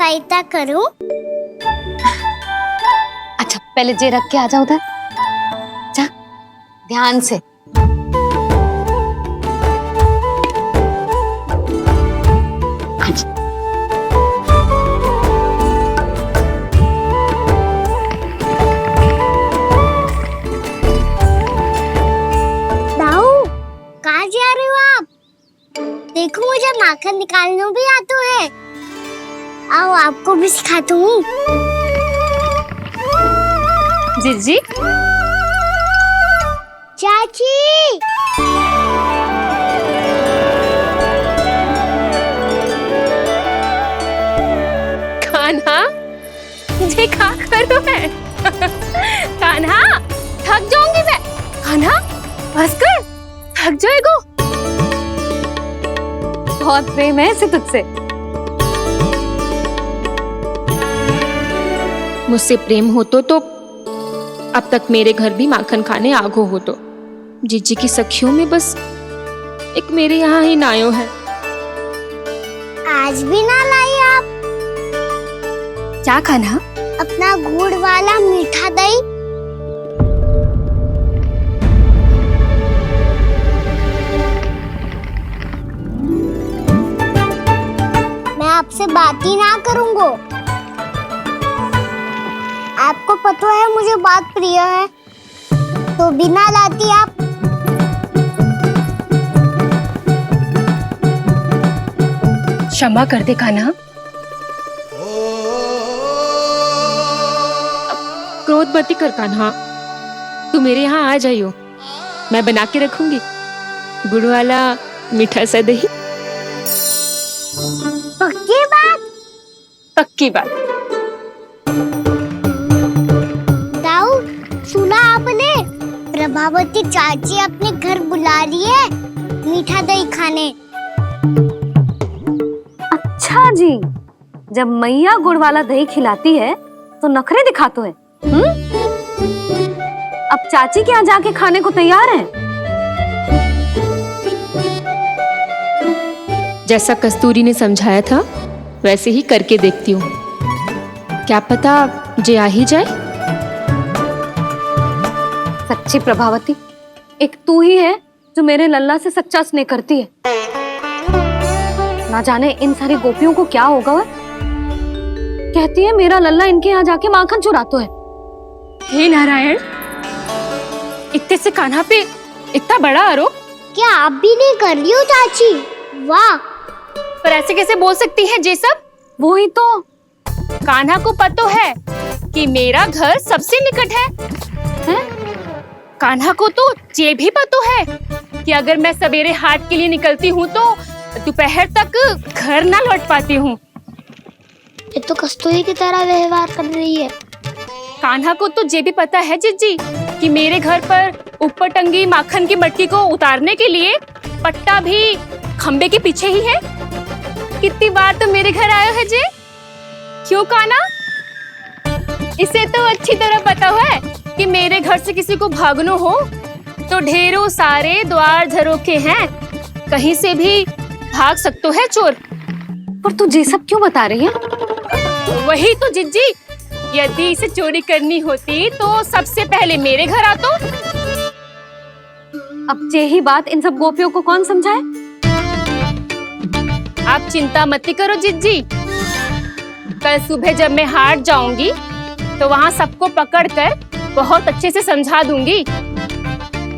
सहायता करूं? अच्छा पहले जे रख के आ जाओ उधर, जा ध्यान से। अच्छा दाऊ, कहाँ जा रहे हो आप? देखो मुझे माखन निकालना भी आता है। आओ आपको भी सिखाता हूँ। जीजी चाची, कान्हा मुझे क्या करो है? कान्हा थक जाऊंगी मैं। कान्हा बस कर, थक जाएगो। बहुत प्रेम है इसे तुझसे। मुझसे प्रेम होतो तो अब तक मेरे घर भी माखन खाने आगो होतो। जीजी की सखियों में बस एक मेरे यहाँ ही नायो है। आज भी ना लाई आप क्या कान्हा? अपना गुड़ वाला मीठा दही? मैं आपसे बात ही ना करूंगा। आपको पता है मुझे बात प्रिय है, तो बिना लाती आप। क्षमा कर दे कान्हा। क्रोध मत कर कान्हा, तू मेरे यहाँ आ जाइयो, मैं बना के रखूंगी गुड़ वाला मीठा सा दही। पक्की बात? पक्की बात। दाऊ, सुना आपने? प्रभावती चाची अपने घर बुला रही है मीठा दही खाने। अच्छा जी, जब मैया गुड़ वाला दही खिलाती है तो नखरे दिखाते हैं। अब चाची के यहाँ जाके खाने को तैयार हैं। जैसा कस्तूरी ने समझाया था वैसे ही करके देखती हूँ, क्या पता जे आ ही जाए। सच्ची प्रभावती, एक तू ही है जो मेरे लल्ला से सच्चा स्नेह करती है। ना जाने इन सारी गोपियों को क्या होगा। वह कहती है मेरा लल्ला इनके यहाँ जाके माखन चुराता है। हे नारायण, इतने से कान्हा पे इतना बड़ा आरोप? क्या आप भी नहीं कर रही हो चाची? वाह! पर ऐसे कैसे बोल सकती है जे सब? वो ही तो। कान्हा को पता है कि मेरा घर सबसे निकट है, हैं? कान्हा को तो ये भी पता है कि अगर मैं सवेरे हाट के लिए निकलती हूँ तो दोपहर तक घर ना लौट पाती हूँ। ये तो कस्तूरी की तरह व्यवहार कर रही है। कान्हा को तो ये भी पता है जीजी कि मेरे घर पर ऊपर टंगी माखन की मटकी को उतारने के लिए पट्टा भी खंबे के पीछे ही है। कितनी बार तो मेरे घर आया है जे। क्यों कान्हा? इसे तो अच्छी तरह पता है कि मेरे घर से किसी को भागना हो तो ढेरों सारे द्वार झरोखे हैं, कहीं से भी भाग सकते है चोर। पर तू ये सब क्यों बता रही है? वही तो जिज्जी, यदि इसे चोरी करनी होती तो सबसे पहले मेरे घर आतो। अब यही बात इन सब गोपियों को कौन समझाए? आप चिंता मत करो जिज्जी, कल सुबह जब मैं हाट जाऊंगी तो वहाँ सबको पकड़कर बहुत अच्छे से समझा दूंगी,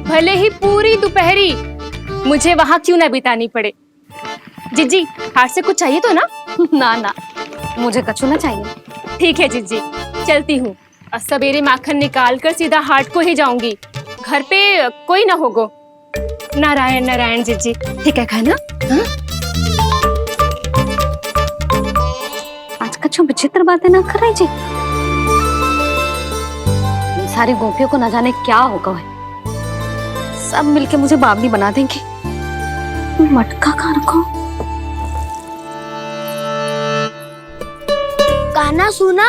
भले ही पूरी दोपहरी मुझे वहाँ क्यों ना बितानी पड़े। जिज्जी, हाट से कुछ चाहिए तो ना? ना ना, मुझे कछु ना चाहिए। ठीक है जिज्जी, चलती हूँ। सवेरे माखन निकाल कर सीधा हाट को ही जाऊंगी, घर पे कोई ना होगो। नारायण नारायण जिज्जी। ठीक है खाना? हाँ? आज कछु विचित्र बातें ना कर रही जी। सारी गोपियों को न जाने क्या होगा है। सब मिलके मुझे बावली बना देंगे। मटका कहाँ रखो? गाना सुना?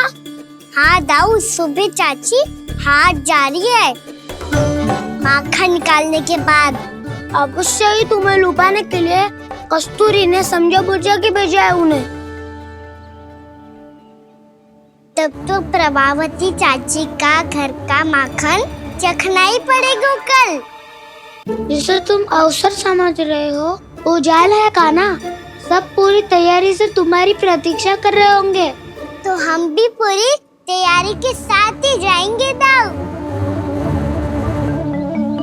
हाँ दाऊ, सुबह चाची हाट जा रही है माखन निकालने के बाद। अवश्य ही तुम्हें लुभाने के लिए कस्तूरी ने समझा बुझा के भेजा है उन्हें। तब तो प्रभावती चाची का घर का माखन चखना ही पड़ेगा कल। जिसे तुम अवसर समझ रहे हो, उजाल है काना। सब पूरी तैयारी से तुम्हारी प्रतीक्षा कर रहे होंगे। तो हम भी पूरी तैयारी के साथ ही जाएंगे दाऊ।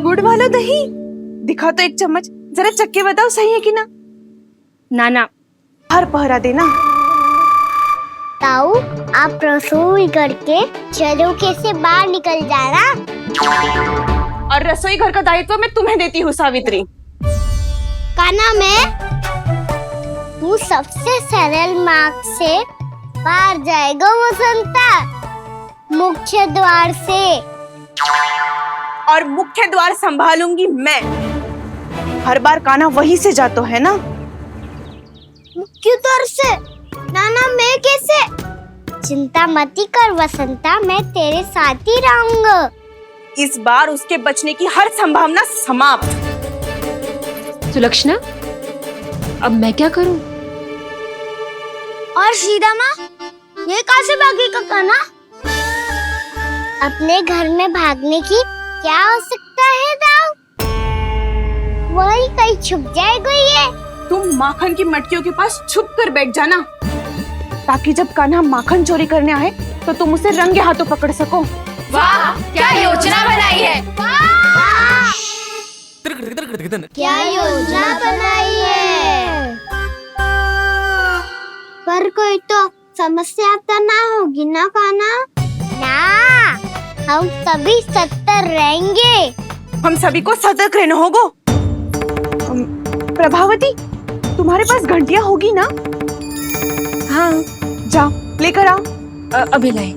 गुड़ वाला दही दिखा तो एक चम्मच, जरा चक्के बताओ सही है कि ना। नाना हर पहरा देना। ताऊ, आप रसोई करके झरोखे से बाहर निकल जाना। और रसोई घर का दायित्व मैं तुम्हें देती हूँ सावित्री। काना में तू सबसे सरल मार्ग से बाहर जाएगा वसंता, मुख्य द्वार से। और मुख्य द्वार संभालूंगी मैं। हर बार काना वहीं से जातो है ना। मुख्य द्वार से? नाना मैं कैसे? चिंता मत कर वसंता, मैं तेरे साथ ही रहूंगा। इस बार उसके बचने की हर संभावना समाप्त। सुलक्षणा, अब मैं क्या करूं? और सीधा माँ, ये कहाँ से भागी काना? अपने घर में भागने की क्या हो सकता है दाऊ? वही कहीं छुप जाएगा ये। तुम माखन की मटकियों के पास छुप कर बैठ जाना, ताकि जब कान्हा माखन चोरी करने आए तो तुम उसे रंगे हाथों पकड़ सको। वाह, क्या योजना बनाई है! क्या योजना बनाई है! पर कोई तो समस्या तो ना होगी ना काना? ना, हम सभी सतर्क रहेंगे। हम सभी को सतर्क रहना होगा। प्रभावती, तुम्हारे पास घंटियां होगी ना? हाँ, जाओ लेकर आओ। अभी लाई।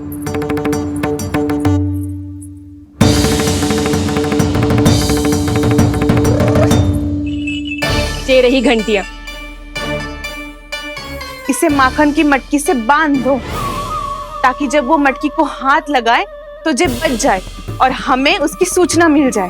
ये रही घंटियां। इसे माखन की मटकी से बांध दो, ताकि जब वो मटकी को हाथ लगाए तो जे बच जाए और हमें उसकी सूचना मिल जाए।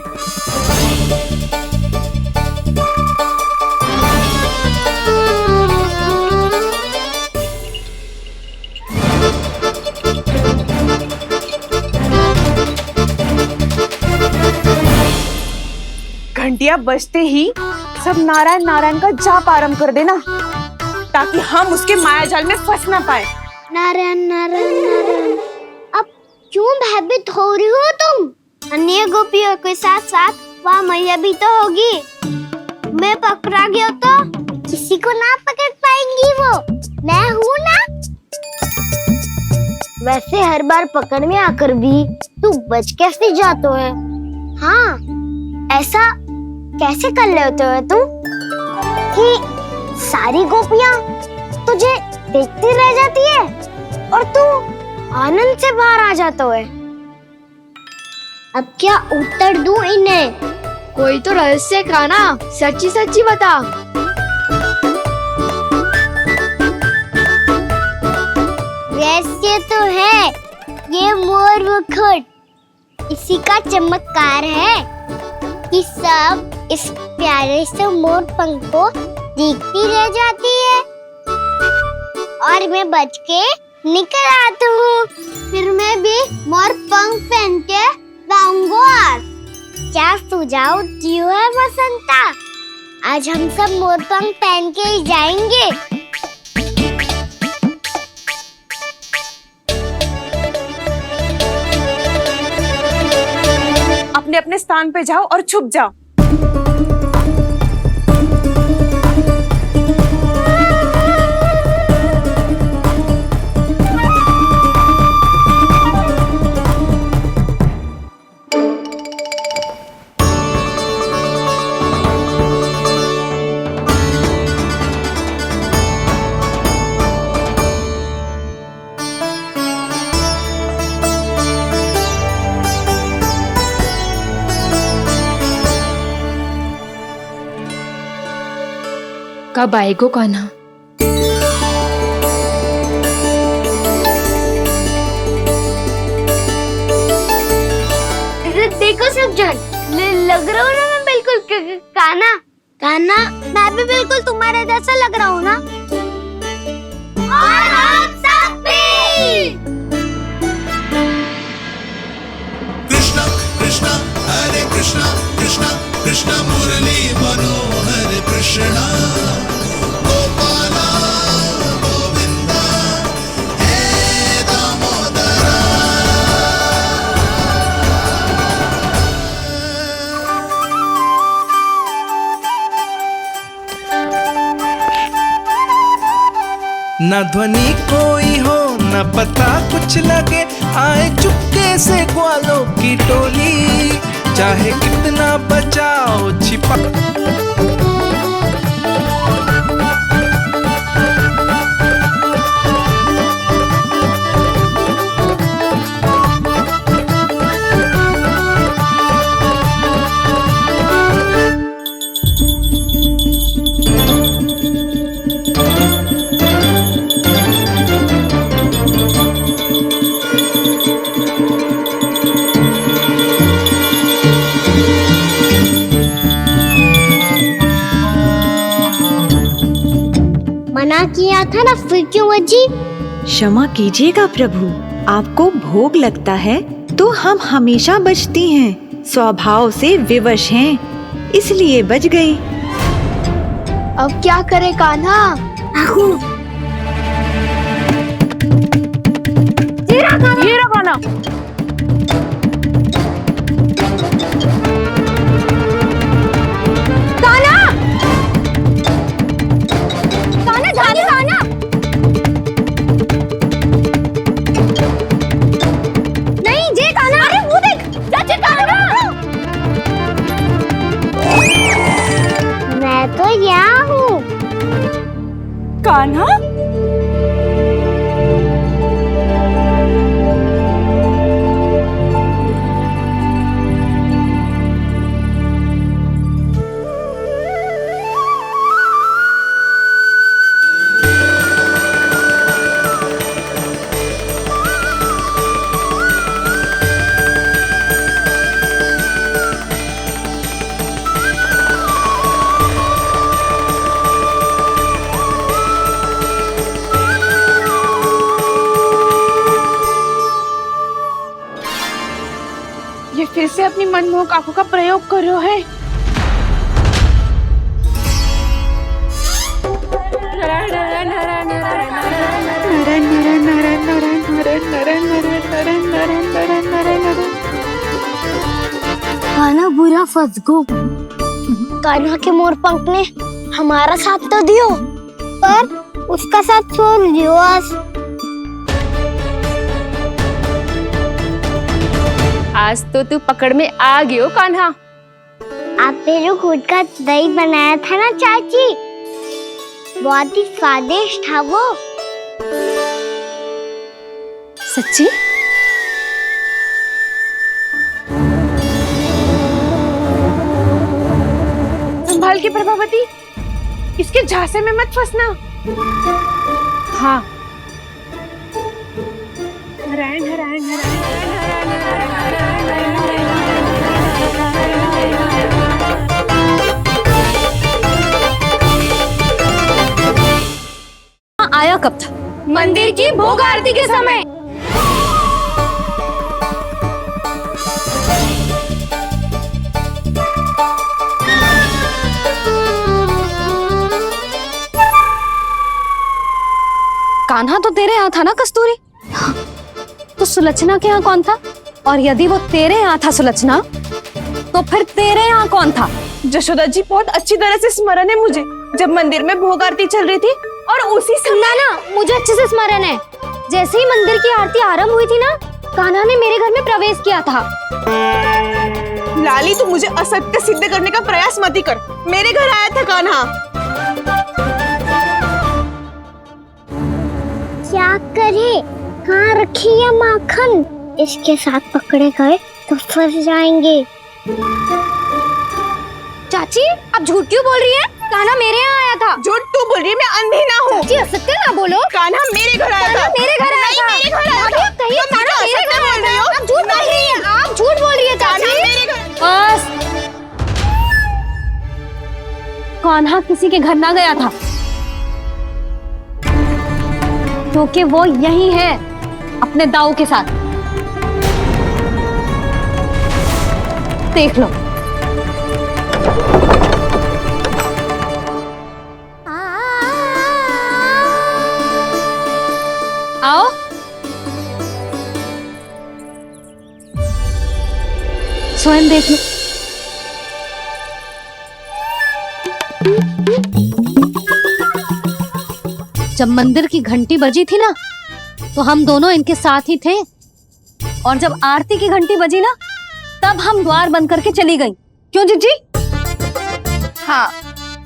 घंटियां बजते ही सब नारायण नारायण का जाप आरंभ कर देना, ताकि हम उसके मायाजाल में फंस ना पाए। नारायण नारायण नारायण। अब क्यों भयभीत हो रही हो तुम? अन्य गोपियों के साथ साथ वहाँ मैया भी तो होगी। मैं पकड़ा गया तो किसी को ना पकड़ पाएंगी वो। मैं हूँ ना। वैसे हर बार पकड़ में आकर भी तू बच कैसे जातो है? हाँ, ऐसा कैसे कर लेते हो तुम कि सारी गोपियाँ तुझे देखती रह जाती है और तू आनंद से बाहर आ जाता है? अब क्या उत्तर दूं इन्हें? कोई तो रहस्य काना, सच्ची सच्ची बता। रहस्य तो है, ये मोर मुकुट इसी का चमत्कार है कि सब इस प्यारे से मोर पंख को देखती रह जाती है और मैं बच के निकल आता हूँ। फिर मैं भी मोर पंख पहन के जाऊंगा। क्या सुझाव दियो है वसंता? आज हम सब मोर पंख पहन के ही जाएंगे। अपने अपने स्थान पे जाओ और छुप जाओ। कब आएगो कान्हा? देखो सब जन, लग रहा हूँ ना मैं बिल्कुल काना। काना, मैं भी बिल्कुल तुम्हारे जैसा लग रहा हूँ ना। और हम सब भी। कृष्णा कृष्णा कृष्ण मुरली मनोहर कृष्णा गोपाला गोविंदा हे दामोदरा। न ध्वनि कोई हो न पता कुछ लगे, आए चुपके से ग्वालों की टोली, चाहे कितना बचाओ छिपा। मना किया था ना, फिर क्यों अजी? क्षमा कीजिएगा प्रभु, आपको भोग लगता है तो हम हमेशा बचती हैं, स्वभाव से विवश हैं, इसलिए बच गई। अब क्या करे कान्हा? ये रहा गाना। मैं तो यहाँ हूँ। कान्हा, ये फिर से अपनी मनमोहक आंखों का प्रयोग कर रहा है। कान्हा बुरा फंस गो। कान्हा के मोर पंख ने हमारा साथ तो दियो, पर उसका साथ छोड़ दियो। आज तो तू पकड़ में आ गयो कान्हा। आपने जो खुद का दही बनाया था ना चाची, बहुत ही स्वादिष्ट था वो। सच्ची? संभाल के प्रभावती, इसके झांसे में मत फंसना। हाँ। आया कब था? मंदिर की भोग आरती के समय। कान्हा तो तेरे यहाँ था ना कस्तूरी? तो सुलक्षणा के यहाँ कौन था? और यदि वो तेरे यहाँ था सुलक्षणा, तो फिर तेरे यहाँ कौन था? जशोदा जी, बहुत अच्छी तरह से स्मरण है मुझे, जब मंदिर में भोग आरती चल रही थी और उसी समय ना, मुझे अच्छे से स्मरण है। जैसे ही मंदिर की आरती आरंभ हुई थी ना, कान्हा ने मेरे घर में प्रवेश किया था। लाली, तू मुझे असत्य सिद्ध करने का प्रयास मत ही कर। मेरे घर आया था कान्हा। क्या करे, कहाँ रखी है माखन? इसके साथ पकड़े गए तो फंस जाएंगे। चाची, आप झूठ क्यों बोल रही हैं? कान्हा मेरे यहाँ आया था। झूठ तू बोल रही है, मैं अंधी ना हूँ। चाची, असत्य ना बोलो। कान्हा मेरे घर आया था। मेरे घर आया था। मेरे घर आया था। कहिए कान्हा मेरे घर आया था। आप झूठ बोल रही हैं। आप झूठ बोल रही है चाची। बस, कान्हा किसी के घर ना गया था, क्योंकि वो यही है अपने दाऊ के साथ। देख लो, आओ। स्वयं देख लो। जब मंदिर की घंटी बजी थी ना, तो हम दोनों इनके साथ ही थे, और जब आरती की घंटी बजी ना, तब हम द्वार बंद करके चली गई। क्यों जीजी? हाँ,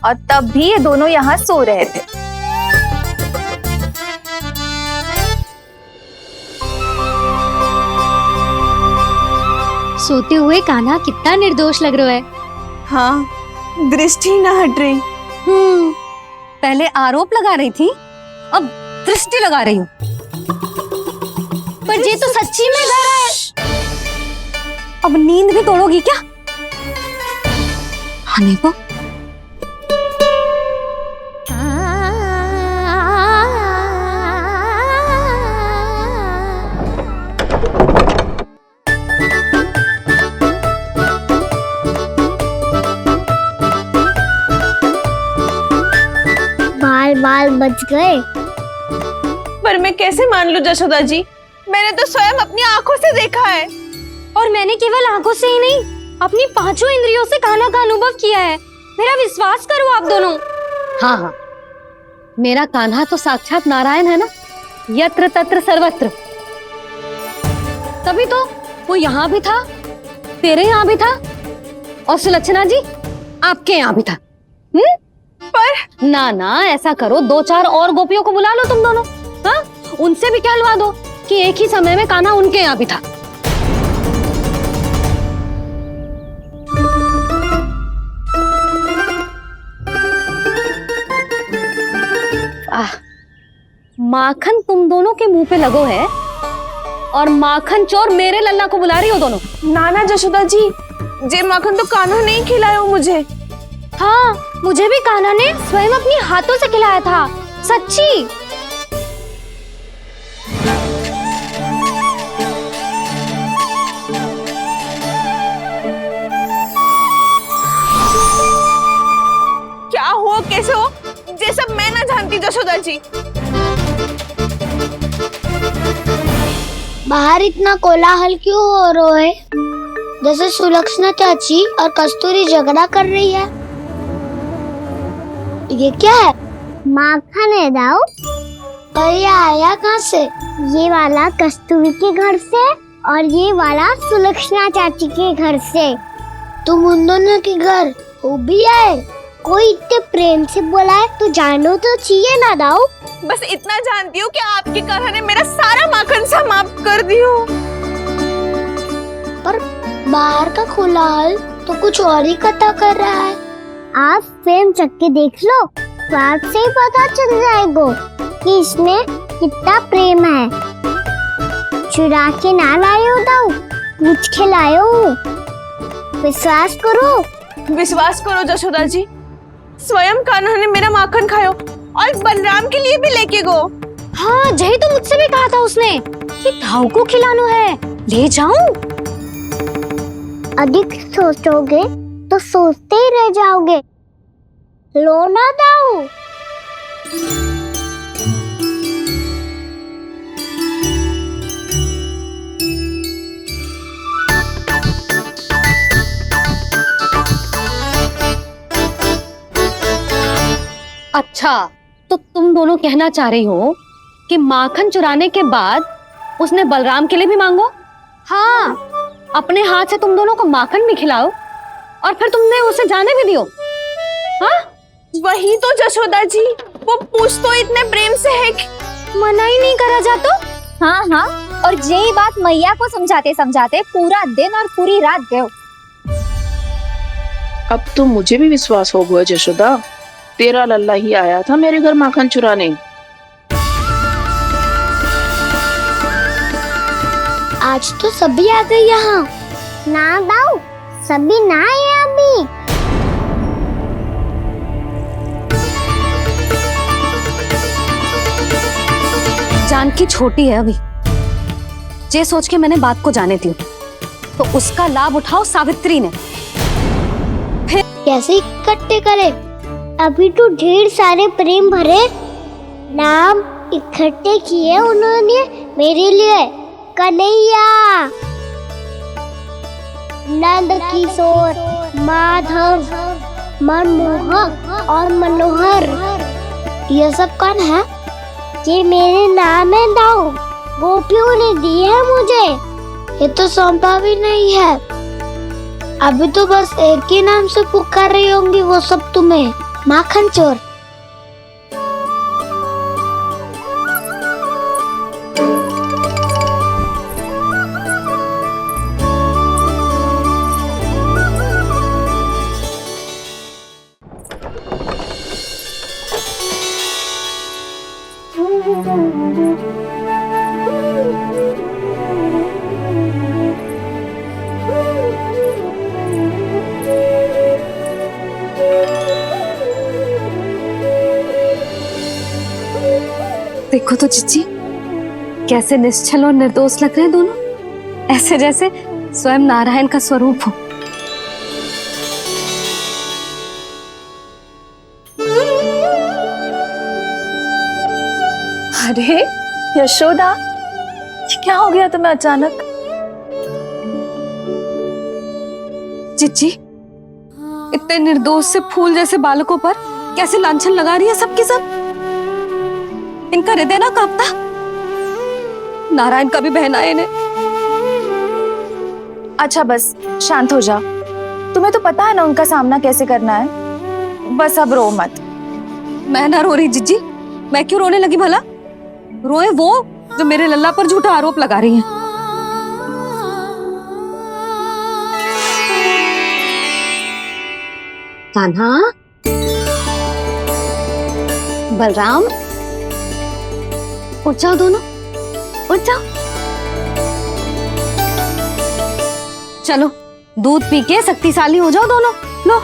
और तब भी ये दोनों यहाँ सो रहे थे। सोते हुए कान्हा कितना निर्दोष लग रहा है। हाँ, दृष्टि ना हट रही। पहले आरोप लगा रही थी, अब दृष्टि लगा रही हूँ। पर ये तो सच्ची में घर है। अब नींद भी तोड़ोगी क्या? हनी को बाल बाल बच गए। पर मैं कैसे मान लूं जशोदा जी? मैंने तो स्वयं अपनी आंखों से देखा है। और मैंने केवल आंखों से ही नहीं, अपनी पांचों इंद्रियों से कान्हा का अनुभव किया है। मेरा विश्वास करो आप दोनों। हाँ हाँ, मेरा कान्हा तो साक्षात नारायण है ना, यत्र तत्र सर्वत्र। तभी तो वो यहाँ भी था, तेरे यहाँ भी था, और सुलक्षणा जी आपके यहाँ भी था। पर ना ना, ऐसा करो, 2-4 और गोपियों को बुला लो तुम दोनों। हाँ, उनसे भी कहलवा दो कि एक ही समय में कान्हा उनके यहाँ भी था। माखन तुम दोनों के मुंह पे लगो है, और माखन चोर मेरे लल्ला को बुला रही हो दोनों। नाना जशोदा जी, जे माखन तो कान्हा नहीं खिलाया मुझे। हाँ, मुझे भी कान्हा ने स्वयं अपनी हाथों से खिलाया था, सच्ची। क्या हो, कैसे हो, ये सब मैं ना जानती जशोदा जी। बाहर इतना कोलाहल क्यों हो रहा है? जैसे सुलक्षणा चाची और कस्तूरी झगड़ा कर रही है। ये क्या है? माखन है दाऊ। और ये आया कहाँ से? ये वाला कस्तूरी के घर से, और ये वाला सुलक्षणा चाची के घर से। तुम उन दोनों के घर वो भी आए? कोई इतने प्रेम से बोला है तो जानो तो चाहिए ना दाऊ। बस इतना जानती हूँ कि आपके कान्हा ने मेरा सारा माखन समाप्त कर दियो। पर बाहर का कोलाहल तो कुछ और ही कथा कर रहा है। आप स्वयं चख के देख लो, तो आपसे ही पता चल जाएगा कि इसमें कितना प्रेम है। चुरा के ना लाए हो दाऊ, पूछ के लाए हो। विश्वास करो जशोदा जी, स्वयं कान्हा ने मेरा माखन खायो और बलराम के लिए भी लेके गो। हाँ, जही तो मुझसे भी कहा था उसने कि दाऊ को खिलाना है, ले जाऊं। अधिक सोचोगे तो सोचते ही रह जाओगे। लो ना दाऊ। अच्छा, तो तुम दोनों कहना चाह रही हो कि माखन चुराने के बाद उसने बलराम के लिए भी मांगो? हाँ, अपने हाथ से तुम दोनों को माखन भी खिलाओ, और फिर तुमने उसे जाने भी दियो। हाँ, वही तो जशोदा जी, वो पूछ तो इतने प्रेम से है कि मना ही नहीं करा जातो। हाँ हाँ, और यही बात मैया को समझाते समझाते पूरा दिन और पूरी रात गयो। अब तो मुझे भी विश्वास हो गया जशोदा, तेरा लल्ला ही आया था मेरे घर माखन चुराने। आज तो सभी आ गए यहाँ। ना दाऊ, सभी ना आए अभी। जानकी छोटी है अभी, ये सोच के मैंने बात को जाने दी, तो उसका लाभ उठाओ सावित्री ने। फिर कैसे इकट्ठे करे? अभी तो ढेर सारे प्रेम भरे नाम इकट्ठे किए उन्होंने मेरे लिए। कन्हैया, नंद किशोर, माधव, मनमोहक और मनोहर, ये सब कौन है? ये मेरे नाम है दाऊ, गोपियों ने दिए है मुझे। ये तो संभव ही नहीं है। अभी तो बस एक ही नाम से पुकार रही होंगी वो सब तुम्हें, माखन चोर। देखो तो जीजी, कैसे निश्चल और निर्दोष लग रहे हैं दोनों, ऐसे जैसे स्वयं नारायण का स्वरूप हो। अरे यशोदा, ये क्या हो गया तुम्हें अचानक? जीजी, इतने निर्दोष से फूल जैसे बालकों पर कैसे लांछन लगा रही है सबकी सब। इनका हृदय ना कांपता? नारायण का भी बहना है इन्हें। अच्छा बस शांत हो जा, तुम्हें तो पता है ना उनका सामना कैसे करना है। बस अब रो मत। मैं ना रो रही जीजी, मैं क्यों रोने लगी भला? रोए वो जो मेरे लल्ला पर झूठा आरोप लगा रही हैं। कान्हा, बलराम, उठ जाओ दोनों, उठ जाओ। चलो दूध पी के शक्तिशाली हो जाओ दोनों। लो।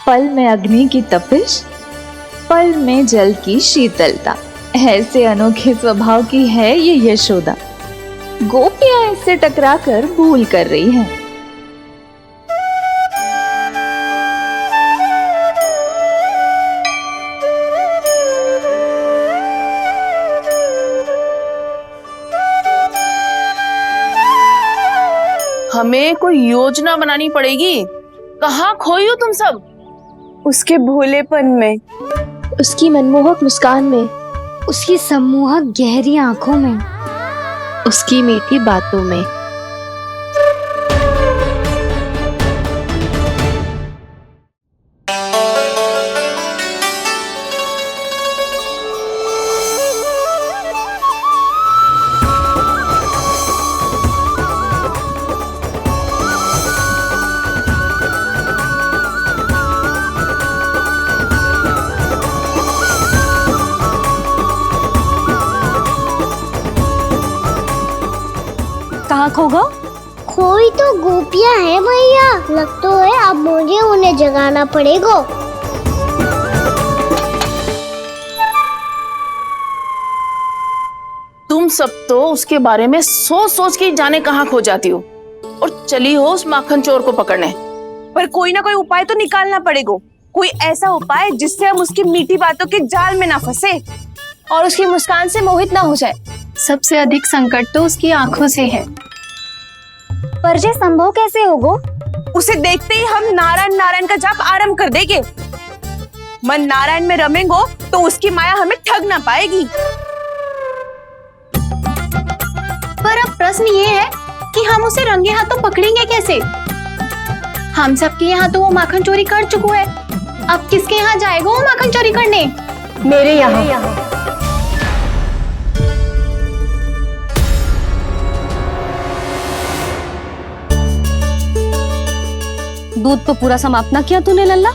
पल में अग्नि की तपिश, पल में जल की शीतलता, ऐसे अनोखे स्वभाव की है ये यशोदा। गोपियां इससे टकराकर भूल कर रही हैं। हमें कोई योजना बनानी पड़ेगी। कहाँ खोई हो तुम सब? उसके भोलेपन में, उसकी मनमोहक मुस्कान में, उसकी सम्मोहक गहरी आंखों में, उसकी मीठी बातों में। कहाँ खो गो? कोई तो गोपियां हैं भैया, लगता है अब मुझे उन्हें जगाना पड़ेगा। तुम सब तो उसके बारे में सोच सोच के जाने कहाँ खो जाती हो और चली हो उस माखन चोर को पकड़ने। पर कोई ना कोई उपाय तो निकालना पड़ेगा। कोई ऐसा उपाय जिससे हम उसकी मीठी बातों के जाल में ना फंसे और उसकी मुस्कान से मोहित ना हो जाए। सबसे अधिक संकट तो उसकी आंखों से है। पर ये संभव कैसे होगो? उसे देखते ही हम नारायण नारायण का जाप आरंभ कर देंगे। मन नारायण में रमेंगो तो उसकी माया हमें ठग ना पाएगी। पर अब प्रश्न ये है कि हम उसे रंगे हाथों पकड़ेंगे कैसे? हम सबके यहाँ तो वो माखन चोरी कर चुका है। अब किसके यहाँ जाएगा वो माखन चोरी करने? मेरे यहाँ। दूध तो पूरा समाप्त ना किया तूने लल्ला।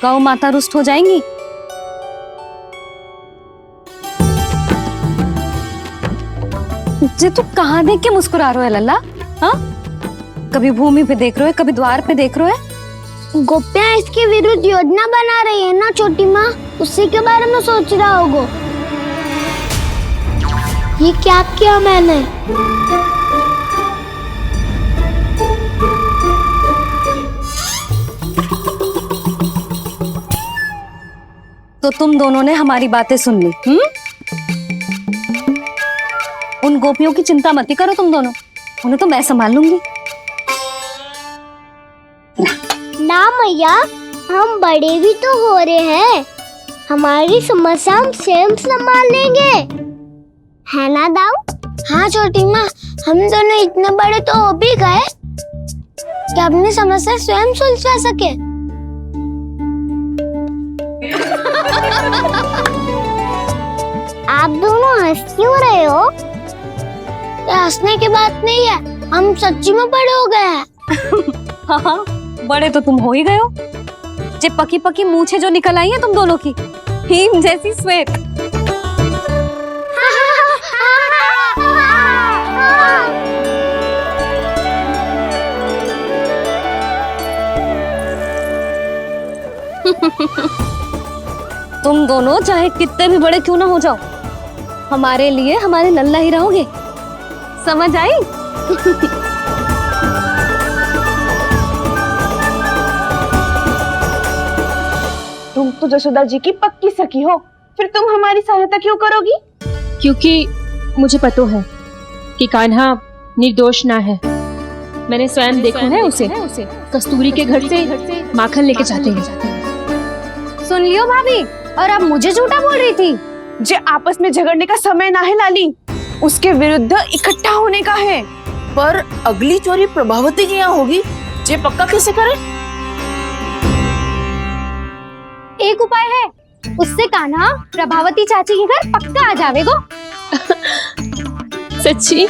गौ माता रुष्ट हो जाएंगी। जे तू कहाँ देख के मुस्कुरा रहे हो लल्ला? हाँ, कभी भूमि पे देख रहे हो, कभी द्वार पे देख रहे हो। गोपियाँ इसके विरुद्ध योजना बना रही है ना छोटी माँ, उसी के बारे में सोच रहा होगा। ये क्या किया मैंने? तो तुम दोनों ने हमारी बातें सुन ली। उन गोपियों की चिंता मत करो तुम दोनों, उन्हें तो मैं संभाल लूंगी। ना मैया, हम बड़े भी तो हो रहे हैं, हमारी समस्या हम स्वयं संभाल लेंगे, है ना दाऊ? हाँ छोटी माँ, हम दोनों इतने बड़े तो हो भी गए कि अपनी समस्या स्वयं सुलझा सके। आप दोनों हंस क्यों रहे हो? ये हंसने की बात नहीं है, हम सच्ची में बड़े हो गए हैं। हाँ, बड़े तो तुम हो ही गए हो। जे पकी पकी मूछें जो निकल आई हैं तुम दोनों की, हिम जैसी श्वेत। तुम दोनों चाहे कितने भी बड़े क्यों ना हो जाओ, हमारे लिए हमारे लल्ला ही रहोगे, समझ आई? तुम तो जसोदा जी की पक्की सखी हो, फिर तुम हमारी सहायता क्यों करोगी? क्योंकि मुझे पता है कि कान्हा निर्दोष ना है। मैंने स्वयं देखा है उसे कस्तूरी के घर से माखन लेके जाते हैं। सुन लियो भाभी, और अब मुझे झूठा बोल रही थी। जे आपस में झगड़ने का समय ना है लाली, उसके विरुद्ध इकट्ठा होने का है। पर अगली चोरी प्रभावती की यहाँ होगी, जे पक्का कैसे करे? एक उपाय है, उससे कान्हा प्रभावती चाची के घर पक्का आ जावेगो। सच्ची?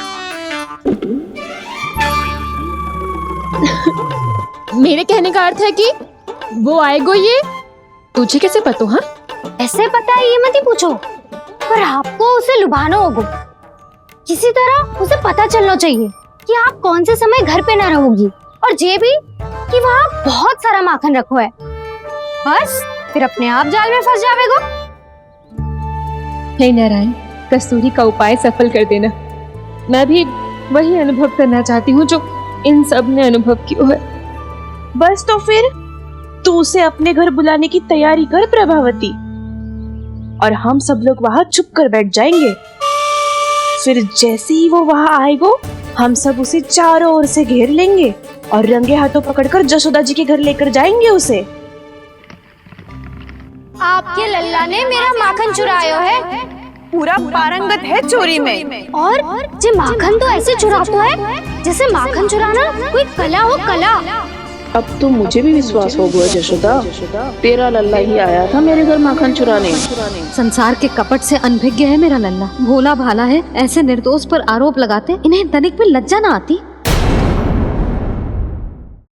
मेरे कहने का अर्थ है कि वो आएगो, ये तुझे कैसे पता? हाँ, ऐसे पता है ये मत ही पूछो, पर आपको उसे लुभाना होगा। किसी तरह उसे पता चलना चाहिए कि आप कौन से समय घर पे ना रहोगी, और ये भी कि वहाँ बहुत सारा माखन रखो है। बस फिर अपने आप जाल में फंस जावेगो। हे नारायण, कस्तूरी का उपाय सफल कर देना। मैं भी वही अनुभव करना चाहती हूँ जो इन सब ने अनुभव किया है। बस तो फिर तू उसे अपने घर बुलाने की तैयारी कर प्रभावती, और हम सब लोग वहाँ चुप कर बैठ जाएंगे। फिर जैसे ही वो वहाँ आएगो, हम सब उसे चारों ओर से घेर लेंगे और रंगे हाथों पकड़कर जसोदा जी के घर लेकर जाएंगे उसे। आपके लल्ला ने मेरा माखन चुराया है, पूरा पारंगत है चोरी में। और जे माखन तो ऐसे चुराता है जैसे माखन चुराना कोई कला हो, कला। अब तो मुझे भी विश्वास हो गया जशोदा, तेरा लल्ला ही आया था मेरे घर माखन चुराने। संसार के कपट से अनभिज्ञ है मेरा लल्ला, भोला भाला है। ऐसे निर्दोष पर आरोप लगाते इन्हें तनिक भी लज्जा ना आती।